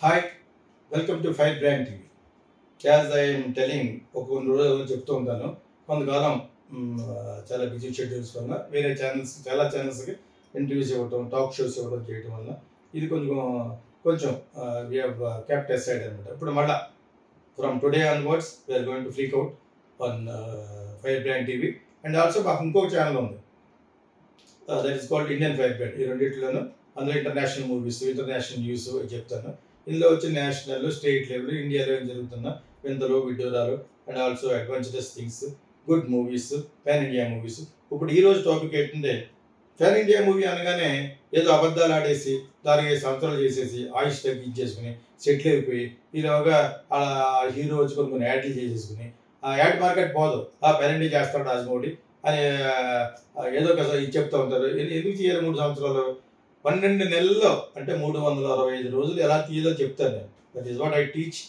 Hi, welcome to Fire Brand TV. As I am telling, ఒక కొన్ని రోజులు చెప్తూ ఉంటాను. కొంతకాలం చాలా బిజీ షెడ్యూల్స్ వల్ల వేరే చాలా ఛానల్స్కి ఇంటర్వ్యూస్ ఇవ్వటం, టాక్ షోస్ ఇవ్వడం చేయడం వల్ల ఇది కొంచెం వి హావ్ కెప్ట్ అసైడ్ అనమాట. ఇప్పుడు మళ్ళా from today onwards we are going to freak out on fire brand TV. And also మాకు ఇంకొక ఛానల్ ఉంది, that is called Indian fire brand. ఈ రెండింటిలోనూ అందులో ఇంటర్నేషనల్ మూవీస్, ఇంటర్నేషనల్ న్యూస్ చెప్తాను. ఇందులో వచ్చి నేషనల్, స్టేట్ లెవెల్, ఇండియాలో ఏం జరుగుతున్నా వింతలు, విడ్డూరాలు and also adventurous things, good movies, pan India movies. ఇప్పుడు ఈరోజు టాపిక్ ఏంటంటే, పాన్ ఇండియా మూవీ అనగానే ఏదో అబద్ధాలు ఆడేసి 4-5 సంవత్సరాలు చేసేసి ఆయుష్ తగ్గించేసుకుని సెటిల్ అయిపోయి ఈలోగా ఆ హీరో వచ్చి కొన్ని యాడ్లు చేసేసుకుని ఆ యాడ్ మార్కెట్ పోదు, ఆ పాన్ ఇండియా చేస్తాడు రాజమౌళి అని ఏదో ఒక ఇది చెప్తూ ఉంటారు. ఎందుకు చేయాలి 3 సంవత్సరాలు? 12 నెలల్లో అంటే 365 రోజులు ఎలా తీయాలో చెప్తాను నేను. That is what I teach.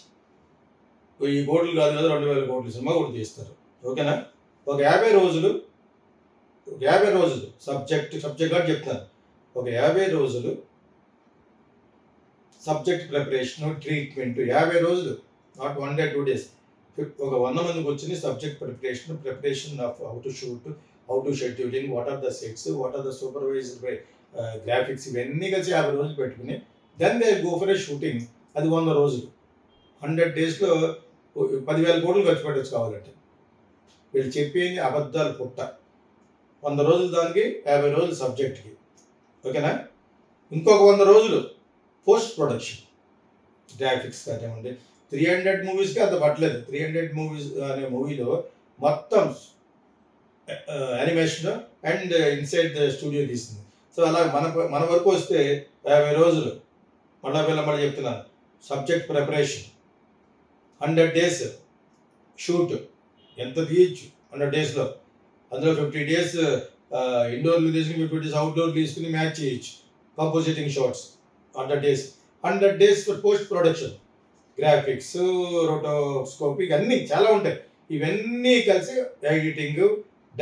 1000 కోట్లు కాదు కదా, 2000 కోట్ల సినిమా కూడా తీస్తారు. ఓకేనా? ఒక 50 రోజులు సబ్జెక్ట్ కూడా చెప్తాను. ఒక 50 రోజులు సబ్జెక్ట్ ప్రిపరేషన్, ట్రీట్మెంట్, 50 రోజులు, నాట్ 1 day 2 days. ఒక 100 మందికి వచ్చింది subject preparation of how to shoot, how to scheduling, what are the sets, what are the supervised by graphics, ఇవన్నీ కలిసి 50 రోజులు పెట్టుకుని then they go for a shooting. అది 100 రోజులు. 100 daysలో 10,000 కోట్లు ఖర్చు పెట్టచ్చు కావాలంటే. వీళ్ళు చెప్పేది అబద్ధాలు పుట్ట. 100 రోజులు దానికి, 50 రోజులు సబ్జెక్ట్కి. ఓకేనా? ఇంకొక 100 రోజులు పోస్ట్ ప్రొడక్షన్, గ్రాఫిక్స్ కానివ్వండి. 300 మూవీస్కి అంత పట్టలేదు. 300 మూవీస్ అనే మూవీలో మొత్తం animation and inside the studio తీస్తుంది. సో అలా మన వరకు వస్తే 50 రోజులు. మళ్ళీ చెప్తున్నాను, సబ్జెక్ట్ ప్రిపరేషన్ 100 days షూట్. ఎంత తీయచ్చు 100 daysలో? అందులో 50 days ఇండోర్లు తీసుకుని 50 days అవుట్డోర్ తీసుకుని మ్యాచ్ చేయొచ్చు. Compositing shots 100 days. 100 days for post production, graphics, rotoscopic అన్నీ చాలా ఉంటాయి. ఇవన్నీ కలిసి editing,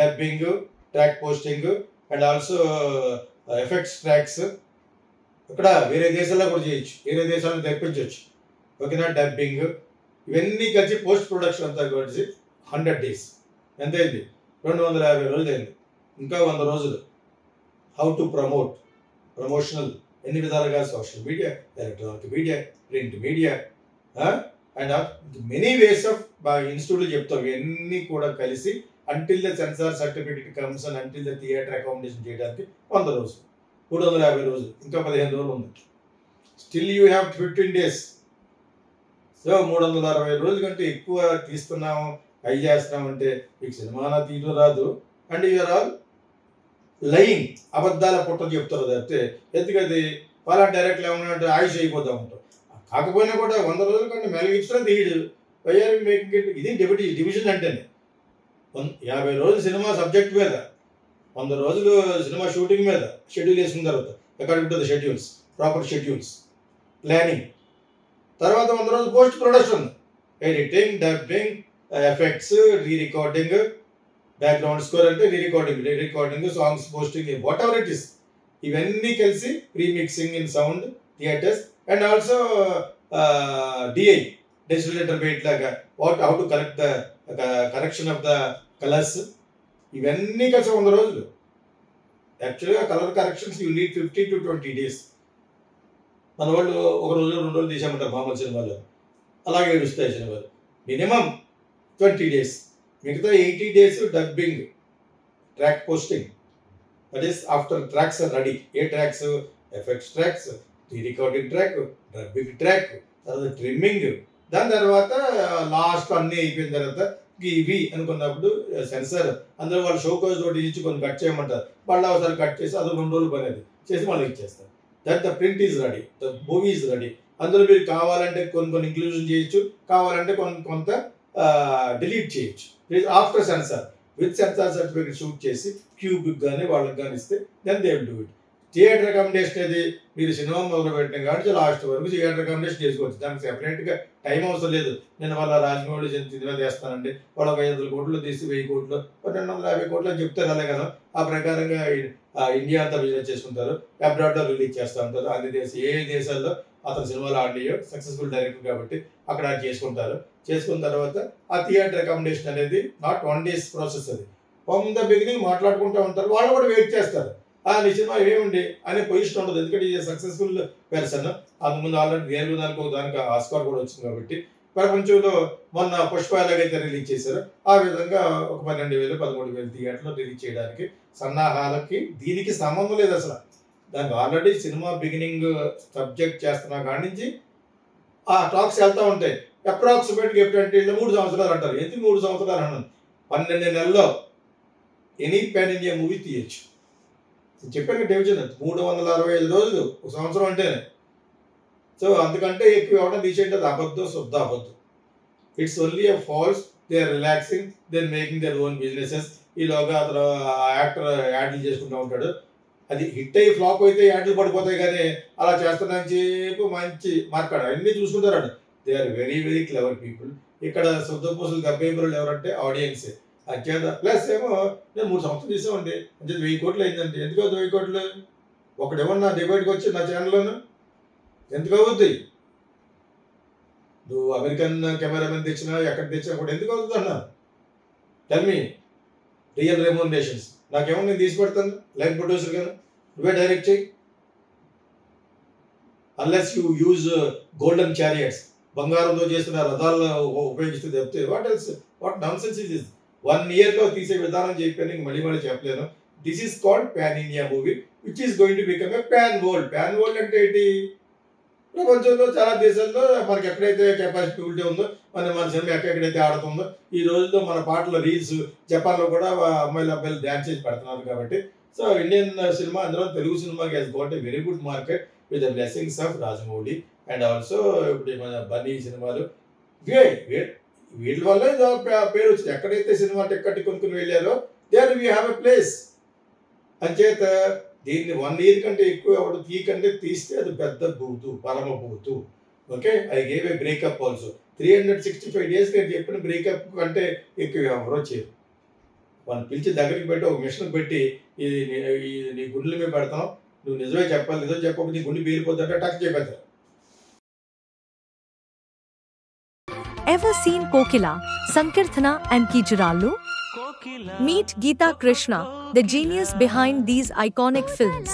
dubbing, track posting and also effects tracks. ఇక్కడ వేరే దేశాల్లో కూడా చేయొచ్చు, వేరే దేశాలను తెప్పించవచ్చు. ఓకేనా? డబ్బింగ్, ఇవన్నీ కలిసి పోస్ట్ ప్రొడక్షన్ అంతా కలిసి 100 days. ఎంత అయింది? 250 రోజులు అయింది. ఇంకా 100 రోజులు హౌ టు ప్రమోషనల్, ఎన్ని విధాలుగా, social media, electronic media, print media and many ways of ఇన్స్టిట్యూట్లు చెప్తాం. ఇవన్నీ కూడా కలిసి until the censor certificate comes and until the theatre accommodation చేయడానికి 100 రోజులు. 350 రోజులు. ఇంకా 15 రోజులు ఉంది. Still you have 15 days. So 360 రోజుల కంటే ఎక్కువ తీస్తున్నాము, అవి చేస్తున్నామంటే మీకు సినిమానా తీయడం రాదు. అండ్ యూఆర్ ఆల్ లయింగ్, అబద్ధాల పుట్ట చెప్తారు తప్పితే. ఎందుకది వాళ్ళ డైరెక్ట్లు ఏమన్నా ఆయుష్ అయిపోతూ ఉంటాం. కాకపోయినా కూడా 100 రోజుల కంటే మెలగి ఇచ్చినా తీయడు. Why are making it. ఇది డివిజన్ అంటేనే. 50 రోజులు సినిమా సబ్జెక్ట్ మీద, 100 రోజులు సినిమా షూటింగ్ మీద షెడ్యూల్ వేసుకున్న తర్వాత according to the schedules, proper schedules, planning. తర్వాత 100 రోజులు post production, editing, dubbing, effects, rerecording, background score అంటే rerecording, songs posting, whatever it is. ఇవన్నీ కలిసి premixing in sound, theatres and also DI, digital intermediate లాగా how to correction of the colours. ఇవన్నీ కలిసి 100 రోజులు. యాక్చువల్గా colour corrections you need 15 to 20 days. మన వాళ్ళు 1 రోజు 2 రోజులు తీసామంటారు మామూలు సినిమాలో. అలాగే ఏడుస్తాయి సినిమాలు. Minimum 20 days. మిగతా 80 days dubbing, track posting. That is after tracks are ready. ఏ tracks? Effects tracks, recording track, dubbing track, తర్వాత ట్రిమ్మింగ్. దాని తర్వాత లాస్ట్ అన్నీ అయిపోయిన తర్వాత ఇవి అనుకున్నప్పుడు సెన్సార్, అందులో వాళ్ళు షోకోజ్ తోటి ఇచ్చి కొన్ని కట్ చేయమంటారు. వాళ్ళు ఒకసారి కట్ చేసి అది 2 రోజులు పని, అది చేసి మళ్ళీ ఇచ్చేస్తారు. That the print is ready, the movie is ready. అందులో మీరు కావాలంటే కొన్ని ఇంక్లూజన్ చేయొచ్చు, కావాలంటే కొంత డిలీట్ చేయొచ్చు. After censor, with censor certificate shoot చేసి క్యూబిక్ కానీ వాళ్ళకి కానీ ఇస్తే then they will do it. Theatre accommodation అది మీరు సినిమా మొదలు పెట్టిన కాబట్టి లాస్ట్ వరకు థియేటర్ అకామిడేషన్ చేసుకోవచ్చు. దానికి సెపరేట్గా టైం అవసరం లేదు. నేను వాళ్ళ రాజమౌళి సినిమా చేస్తానండి, వాళ్ళ 500 కోట్లు తీసి 1000 కోట్లు 250 కోట్లు అని చెప్తారు. అలాగే కదా ఆ ప్రకారంగా ఇండియా అంతా బిజినెస్ చేసుకుంటారు. అబ్రాడ్లో రిలీజ్ చేస్తూ ఉంటారు. అన్ని ఏ దేశాల్లో అతను సినిమాలో ఆడియో సక్సెస్ఫుల్ డైరెక్టర్ కాబట్టి అక్కడ చేసుకుంటారు. చేసుకున్న తర్వాత ఆ థియేటర్ అకామిడేషన్ అనేది నాట్ 1 days ప్రాసెస్. అది ఫ్రమ్ ద బిగినింగ్ మాట్లాడుకుంటూ ఉంటారు. వాళ్ళు కూడా వెయిట్ చేస్తారు. నీ సినిమా ఏముంది అనే పొజిషన్ ఉండదు. ఎందుకంటే ఈ సక్సెస్ఫుల్ పర్సన్ అంతకుముందు ఆల్రెడీ నేను దానికి ఆస్కార్ కూడా వచ్చింది కాబట్టి ప్రపంచంలో మొన్న పుష్ప ఎలాగైతే రిలీజ్ చేశారో ఆ విధంగా ఒక 12,000 13,000 థియేటర్లో రిలీజ్ చేయడానికి సన్నాహాలకి దీనికి సంబంధం లేదు అసలు. దానికి ఆల్రెడీ సినిమా బిగినింగ్ సబ్జెక్ట్ చేస్తున్నా కాడి నుంచి ఆ టాక్స్ వెళ్తూ ఉంటాయి. అప్రాక్సిమేట్గా ఎప్పుడంటే 3 సంవత్సరాలు అంటారు. ఎందుకు 3 సంవత్సరాలు అన్నాను? 12 నెలల్లో ఎనీ పాన్ ఇండియా మూవీ తీయచ్చు. చెప్పాను డివిజన్ 365 రోజులు ఒక సంవత్సరం అంటేనే. సో అందుకంటే ఎక్కువ ఎవరైనా తీసేయండి అది అబద్ధం, శుద్ధ అబద్ధం. It's only a false. They are relaxing, they are making their own businesses. ఈలోగా అతను యాక్టర్ యాడ్లు చేసుకుంటూ ఉంటాడు. అది హిట్ అయ్యి ఫ్లాప్ అయితే యాడ్లు పడిపోతాయి. కానీ అలా చేస్తున్నాను చెప్పు మంచి మార్కెట్ అన్నీ చూసుకుంటారు. They are very very clever people. ఇక్కడ శుద్ధపూసలు గబ్బేబులు ఎవరంటే ఆడియన్సే. అత్యంత ప్లస్ ఏమో నేను 3 సంవత్సరాలు తీసామండి అంటే 1000 కోట్లు అయిందండి. ఎందుకు అవుతుంది 1000 కోట్లు? ఒకటేమన్నా డిబేట్కి వచ్చి నా ఛానల్లోను ఎందుకు అవుద్ది? నువ్వు అమెరికన్ కెమెరామెన్ తెచ్చినా ఎక్కడ తెచ్చినా కూడా ఎందుకు అవుతుంది అన్నా? Tell me real remunerations. నాకేమో నేను తీసి పెడతాను లైన్ ప్రొడ్యూసర్ కదా, నువ్వే డైరెక్ట్ చేయి. Unless you use golden chariots, బంగారంతో చేస్తున్న రథాలను ఉపయోగిస్తూ చెప్తే వాట్ నాన్సెన్స్ ఇస్ దిస్? 1 yearలో తీసే విధానం చెప్పాను, మళ్ళీ చెప్పలేను. This is called pan India movie which is going to become a pan world. Pan world అంటే ఏంటి? ప్రపంచంలో చాలా దేశాల్లో మనకి ఎక్కడైతే కెపాసిటీ ఉందో మన సినిమా ఎక్కడైతే ఆడుతుందో ఈ రోజుల్లో మన పాటల రీల్స్ జపాన్లో కూడా అబ్బాయిలు డ్యాన్స్ చేసి పెడుతున్నారు కాబట్టి. సో ఇండియన్ సినిమా అందులో తెలుగు సినిమాకి he's got a very good market with the blessings of Rajamouli and also ఇప్పుడు మన బన్నీ సినిమాలు వీటి వల్లే పేరు వచ్చింది. ఎక్కడైతే సినిమా టికెట్ కొనుక్కుని వెళ్ళారో there we have a place. అంచేత దీన్ని 1 year కంటే ఎక్కువ ఎవడు తీకంటే తీస్తే అది పెద్ద బూతు, పరమ బూతు. Okay, I gave a breakup also. 365 days నేను చెప్పిన బ్రేకప్ కంటే ఎక్కువ ఎవరో చేయరు. వాళ్ళని పిలిచి దగ్గరికి పెట్టి ఒక మిషన్ పెట్టి నీ గుండెల మీద పెడతాం, నువ్వు నిజమే చెప్పాలి, నిజం చెప్పకపోతే నీ గుండె బీరిపోతుంటే టక్ చెప్పేస్తారు. Ever seen Kokila, Sankirthana and Kijurallu? Meet Geeta Krishna, the genius behind these iconic films.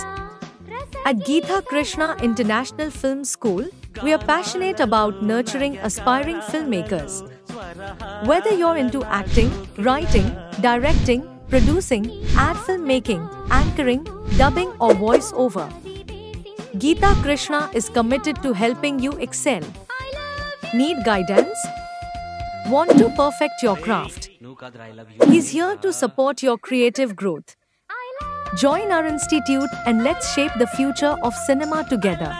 At Geeta Krishna International Film School, we are passionate about nurturing aspiring filmmakers. Whether you're into acting, writing, directing, producing, ad filmmaking, anchoring, dubbing or voice-over, Geeta Krishna is committed to helping you excel. Need guidance? Want to perfect your craft? He's here to support your creative growth. Join our institute and let's shape the future of cinema together.